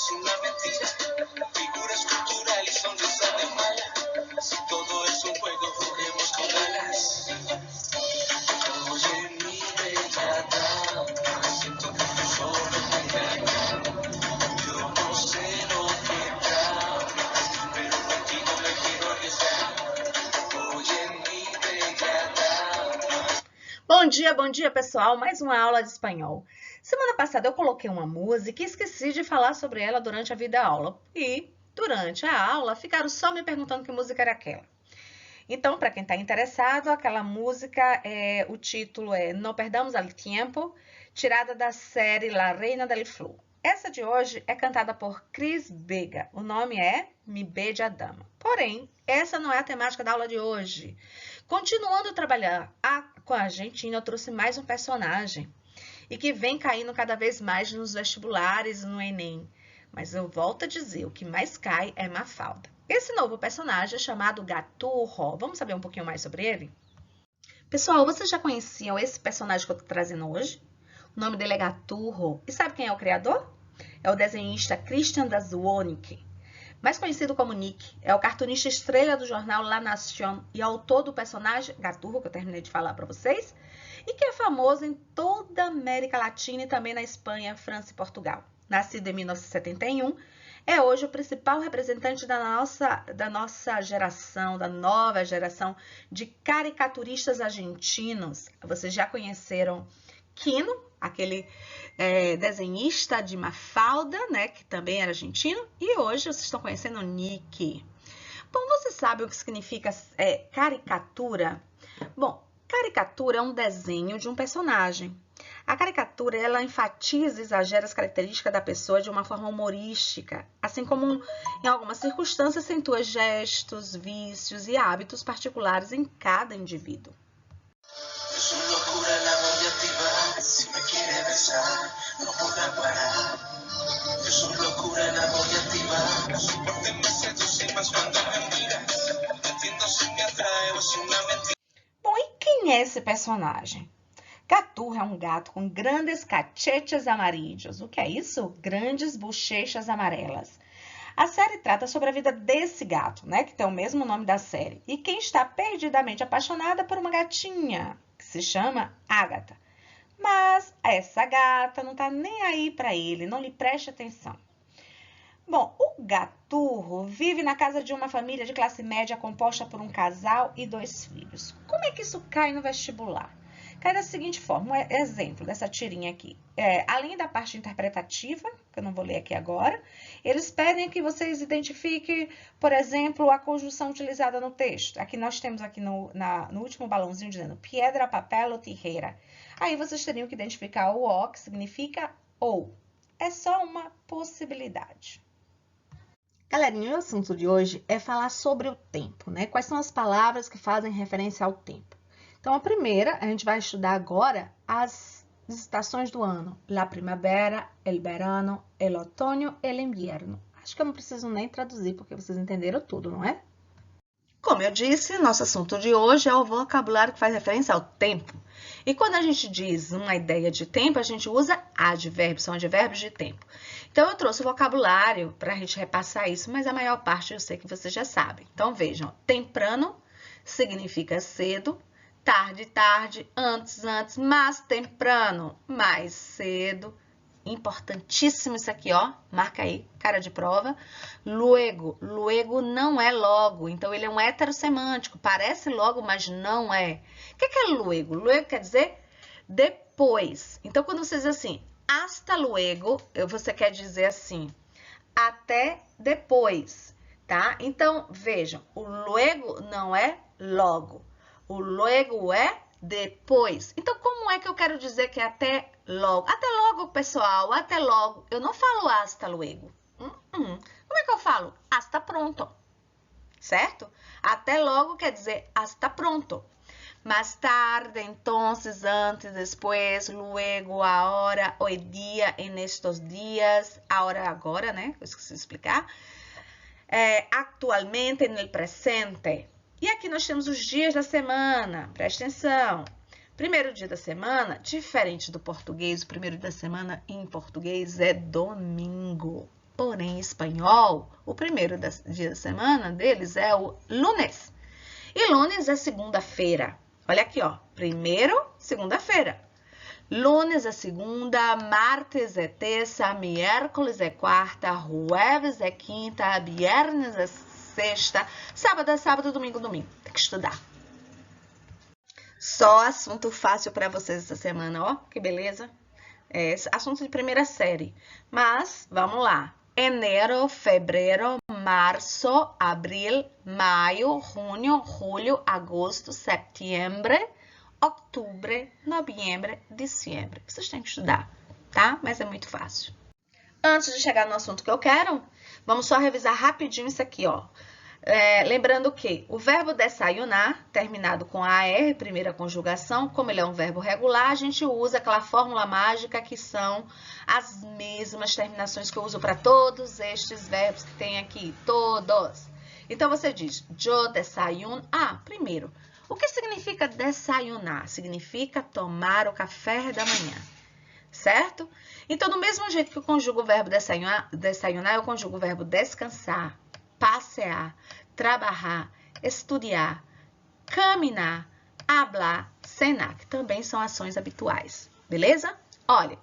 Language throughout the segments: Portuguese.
es una mentira. Figuras culturales son de esa de mala. Si todo es un juego, juguemos con ganas. Oye, mi bella dama, siento que tú solo me engañas. Yo no sé lo que tramas, pero contigo me quiero arriesgar. Oye, mi bella dama. Bom dia, pessoal. Mais uma aula de espanhol. Semana passada eu coloquei uma música e esqueci de falar sobre ela durante a videoaula. E, durante a aula, ficaram só me perguntando que música era aquela. Então, para quem está interessado, aquela música, o título é No Perdamos el Tiempo, tirada da série La Reina del Flow. Essa de hoje é cantada por Cris Vega. O nome é Mi Bella Dama. Porém, essa não é a temática da aula de hoje. Continuando a trabalhar com a Argentina, eu trouxe mais um personagem e que vem caindo cada vez mais nos vestibulares e no Enem. Mas eu volto a dizer, o que mais cai é Mafalda. Esse novo personagem é chamado Gaturro. Vamos saber um pouquinho mais sobre ele? Pessoal, vocês já conheciam esse personagem que eu estou trazendo hoje? O nome dele é Gaturro. E sabe quem é o criador? É o desenhista Christian Dazuonik, mais conhecido como Nick. É o cartunista estrela do jornal La Nación e autor do personagem Gaturro, que eu terminei de falar para vocês, e que é famoso em toda a América Latina e também na Espanha, França e Portugal. Nascido em 1971, é hoje o principal representante da nossa geração, da nova geração de caricaturistas argentinos. Vocês já conheceram Quino, aquele desenhista de Mafalda, né, que também era argentino, e hoje vocês estão conhecendo o Nick. Bom, você sabe o que significa caricatura? Bom, caricatura é um desenho de um personagem. A caricatura, ela enfatiza e exagera as características da pessoa de uma forma humorística, assim como em algumas circunstâncias acentua gestos, vícios e hábitos particulares em cada indivíduo. Bom, e quem é esse personagem? Gaturro é um gato com grandes cachetes amarillos. O que é isso? Grandes bochechas amarelas. A série trata sobre a vida desse gato, né, que tem o mesmo nome da série, e quem está perdidamente apaixonada por uma gatinha, que se chama Ágata. Mas essa gata não está nem aí para ele, não lhe preste atenção. Bom, o Gaturro vive na casa de uma família de classe média composta por um casal e 2 filhos. Como é que isso cai no vestibular? Cai da seguinte forma, um exemplo dessa tirinha aqui. Além da parte interpretativa, que eu não vou ler aqui agora, eles pedem que vocês identifiquem, por exemplo, a conjunção utilizada no texto. Aqui nós temos aqui no último balãozinho dizendo piedra, papel ou tijera. Aí vocês teriam que identificar o O, que significa ou. É só uma possibilidade. Galerinha, o assunto de hoje é falar sobre o tempo, né? Quais são as palavras que fazem referência ao tempo? Então, a primeira, a gente vai estudar agora as estações do ano. La primavera, el verano, el otoño, el invierno. Acho que eu não preciso nem traduzir, porque vocês entenderam tudo, não é? Como eu disse, nosso assunto de hoje é o vocabulário que faz referência ao tempo. E quando a gente diz uma ideia de tempo, a gente usa advérbios, são advérbios de tempo. Então, eu trouxe o vocabulário para a gente repassar isso, mas a maior parte eu sei que vocês já sabem. Então, vejam, temprano significa cedo, tarde, tarde, antes, antes, mais temprano, mais cedo. Importantíssimo isso aqui, ó. Marca aí, cara de prova. Luego. Luego não é logo. Então, ele é um heterossemântico. Parece logo, mas não é. O que é luego? Luego quer dizer depois. Então, quando você diz assim, hasta luego, você quer dizer assim, até depois, tá? Então, vejam, o luego não é logo. O luego é depois. Então, como é que eu quero dizer que é até logo? Até logo, pessoal, até logo. Eu não falo hasta luego. Como é que eu falo? Hasta pronto. Certo? Até logo quer dizer hasta pronto. Mais tarde, entonces, antes, después, luego, ahora, hoy día, en estos días, ahora, agora, né? Eu esqueci de explicar. Actualmente, en el presente. E aqui nós temos os dias da semana, presta atenção. Primeiro dia da semana, diferente do português, o primeiro dia da semana em português é domingo. Porém, em espanhol, o primeiro dia da semana deles é o lunes. E lunes é segunda-feira. Olha aqui, ó. Primeiro, segunda-feira. Lunes é segunda, martes é terça, miércoles é quarta, jueves é quinta, viernes é sexta, sábado é sábado, domingo, domingo. Tem que estudar. Só assunto fácil para vocês essa semana, ó. Que beleza. É assunto de primeira série. Mas, vamos lá. Enero, febrero, março, abril, maio, junho, julho, agosto, setembro, outubro, novembro, dezembro. Vocês têm que estudar, tá? Mas é muito fácil. Antes de chegar no assunto que eu quero, vamos só revisar rapidinho isso aqui, ó. Lembrando que o verbo desayunar, terminado com AR, primeira conjugação, como ele é um verbo regular, a gente usa aquela fórmula mágica que são as mesmas terminações que eu uso para todos estes verbos que tem aqui, todos. Então, você diz, yo desayuno. Primeiro, o que significa desayunar? Significa tomar o café da manhã, certo? Então, do mesmo jeito que eu conjugo o verbo desayunar, eu conjugo o verbo descansar, passear, trabalhar, estudar, caminhar, hablar, cenar, que também são ações habituais, beleza? Olha,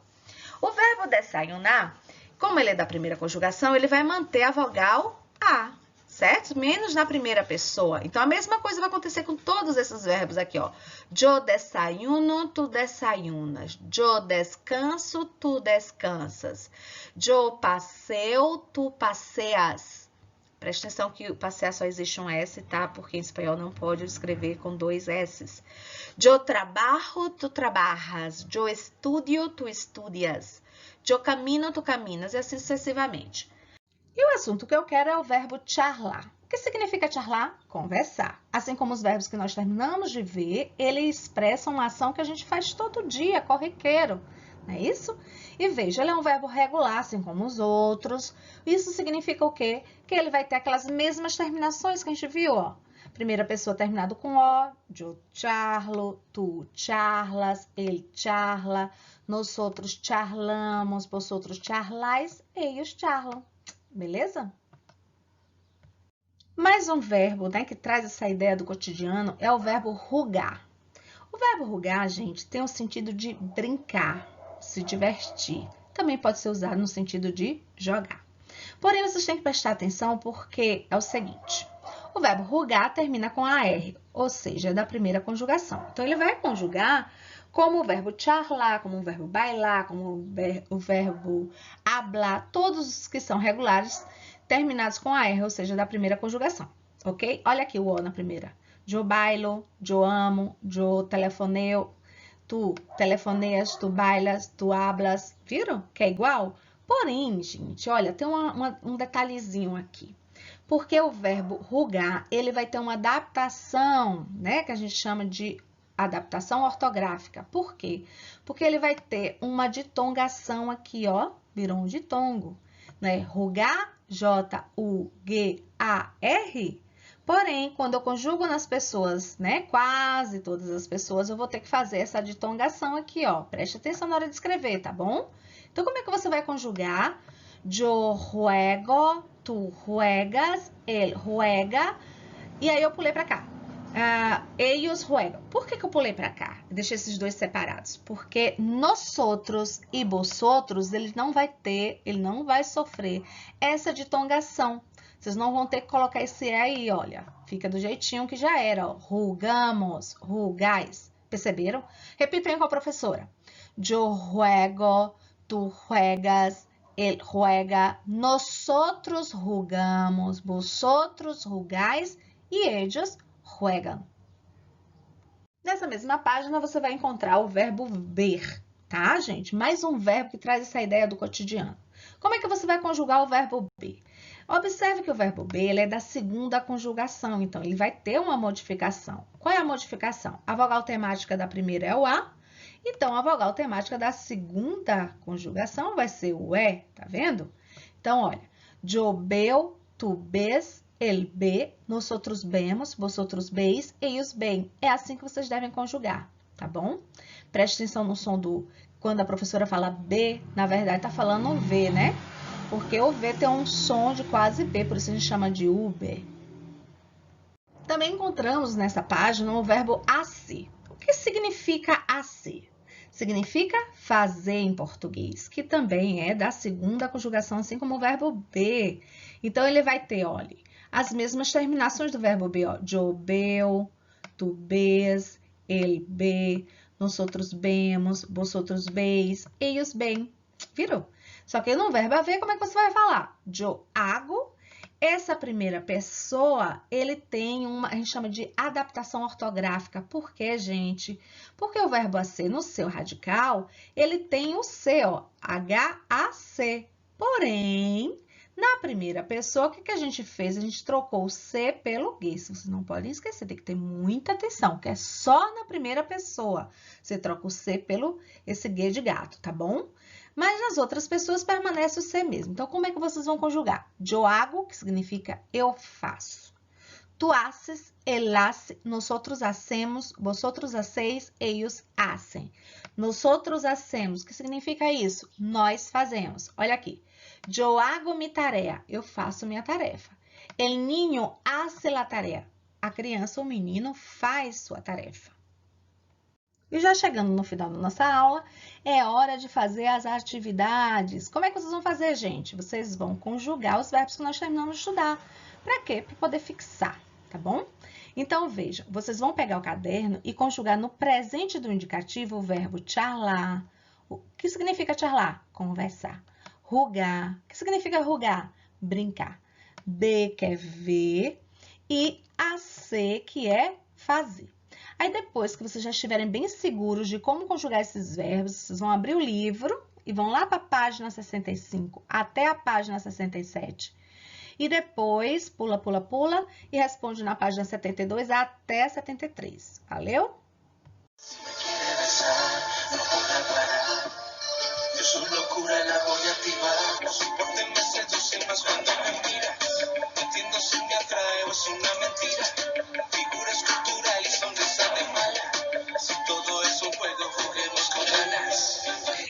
o verbo desayunar, como ele é da primeira conjugação, ele vai manter a vogal A, certo? Menos na primeira pessoa. Então, a mesma coisa vai acontecer com todos esses verbos aqui, ó. Yo desayuno, tu desayunas. Yo descanso, tu descansas. Yo paseo, tu paseas. Presta atenção que o passear só existe um S, tá? Porque em espanhol não pode escrever com 2 S's. Yo trabajo, tu trabajas. Yo estudio, tu estudias. Yo camino, tu caminas. E assim sucessivamente. E o assunto que eu quero é o verbo charlar. O que significa charlar? Conversar. Assim como os verbos que nós terminamos de ver, eles expressam uma ação que a gente faz todo dia, corriqueiro. Não é isso? E veja, ele é um verbo regular, assim como os outros. Isso significa o quê? Que ele vai ter aquelas mesmas terminações que a gente viu, ó. Primeira pessoa terminado com O, yo charlo, tu charlas, ele charla, nosotros charlamos, vosotros charlais, ellos charlam. Beleza? Mais um verbo, né, que traz essa ideia do cotidiano é o verbo rugar. O verbo rugar, gente, tem o sentido de brincar, se divertir. Também pode ser usado no sentido de jogar. Porém, vocês têm que prestar atenção porque é o seguinte. O verbo rugar termina com AR, ou seja, é da primeira conjugação. Então, ele vai conjugar como o verbo charlar, como o verbo bailar, como o verbo hablar, todos os que são regulares, terminados com AR, ou seja, da primeira conjugação, ok? Olha aqui o O na primeira. Yo bailo, yo amo, yo telefoneo, tu telefoneas, tu bailas, tu hablas. Viram que é igual? Porém, gente, olha, tem um detalhezinho aqui. Porque o verbo rugar, ele vai ter uma adaptação, né? Que a gente chama de adaptação ortográfica. Por quê? Porque ele vai ter uma ditongação aqui, ó. Virou um ditongo, né? Rugar, J-U-G-A-R. Porém, quando eu conjugo nas pessoas, né, quase todas as pessoas, eu vou ter que fazer essa ditongação aqui, ó. Preste atenção na hora de escrever, tá bom? Então, como é que você vai conjugar? Yo juego, tu juegas, él juega. E aí, eu pulei pra cá. Ellos juegam. Por que eu pulei pra cá? Deixei esses dois separados. Porque nosotros e vosotros, ele não vai sofrer essa ditongação. Vocês não vão ter que colocar esse E aí, olha. Fica do jeitinho que já era, ó. Rugamos, rugais. Perceberam? Repitem com a professora. Yo juego, tu juegas, él juega, nosotros jugamos, vosotros jugais e ellos juegam. Nessa mesma página, você vai encontrar o verbo ver, tá, gente? Mais um verbo que traz essa ideia do cotidiano. Como é que você vai conjugar o verbo be? Observe que o verbo be ele é da segunda conjugação, então ele vai ter uma modificação. Qual é a modificação? A vogal temática da primeira é o A, então a vogal temática da segunda conjugação vai ser o E, tá vendo? Então, olha, yo veo, tu ves, ele ve, nosotros vemos, vosotros veis, ellos veem. É assim que vocês devem conjugar, tá bom? Preste atenção no som do... Quando a professora fala B, na verdade, tá falando V, né? porque o V tem um som de quase B, por isso a gente chama de Uber. Também encontramos nessa página o verbo hacer. O que significa hacer? Significa fazer em português, que também é da segunda conjugação, assim como o verbo be. Então, ele vai ter, olha, as mesmas terminações do verbo be, ó. Yo veo, tu ves, ele be, nosotros vemos, vosotros veis, ellos ven. Virou? Só que no verbo haver, como é que você vai falar? Yo hago. Essa primeira pessoa, ele tem a gente chama de adaptação ortográfica. Por quê, gente? Porque o verbo hacer, no seu radical, ele tem o C, ó, H-A-C. Porém, na primeira pessoa, o que a gente fez? A gente trocou o C pelo G. Vocês não podem esquecer, tem que ter muita atenção, que é só na primeira pessoa. Você troca o C pelo esse G de gato, tá bom? Mas nas outras pessoas permanece o C mesmo. Então, como é que vocês vão conjugar? Yo hago, que significa eu faço. Tu haces, él hace, nosotros hacemos, vosotros hacéis, ellos hacen. Nosotros hacemos, que significa isso? Nós fazemos. Olha aqui. Yo hago mi tarea, eu faço minha tarefa. El niño hace la tarea. A criança, o menino, faz sua tarefa. E já chegando no final da nossa aula, é hora de fazer as atividades. Como é que vocês vão fazer, gente? Vocês vão conjugar os verbos que nós terminamos de estudar. Para quê? Para poder fixar, tá bom? Então, veja, vocês vão pegar o caderno e conjugar no presente do indicativo o verbo charlar. O que significa charlar? Conversar. Rugar. O que significa rugar? Brincar. B, que é ver. E AC, que é fazer. Aí, depois que vocês já estiverem bem seguros de como conjugar esses verbos, vocês vão abrir o livro e vão lá para a página 65 até a página 67. E depois, pula e responde na página 72 até 73. Valeu?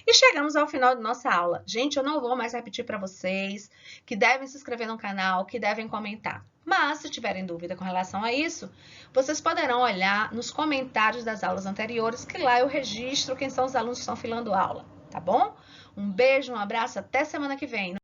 E chegamos ao final de nossa aula. Gente, eu não vou mais repetir para vocês que devem se inscrever no canal, que devem comentar. Mas, se tiverem dúvida com relação a isso, vocês poderão olhar nos comentários das aulas anteriores, que lá eu registro quem são os alunos que estão filando aula, tá bom? Um beijo, um abraço, até semana que vem.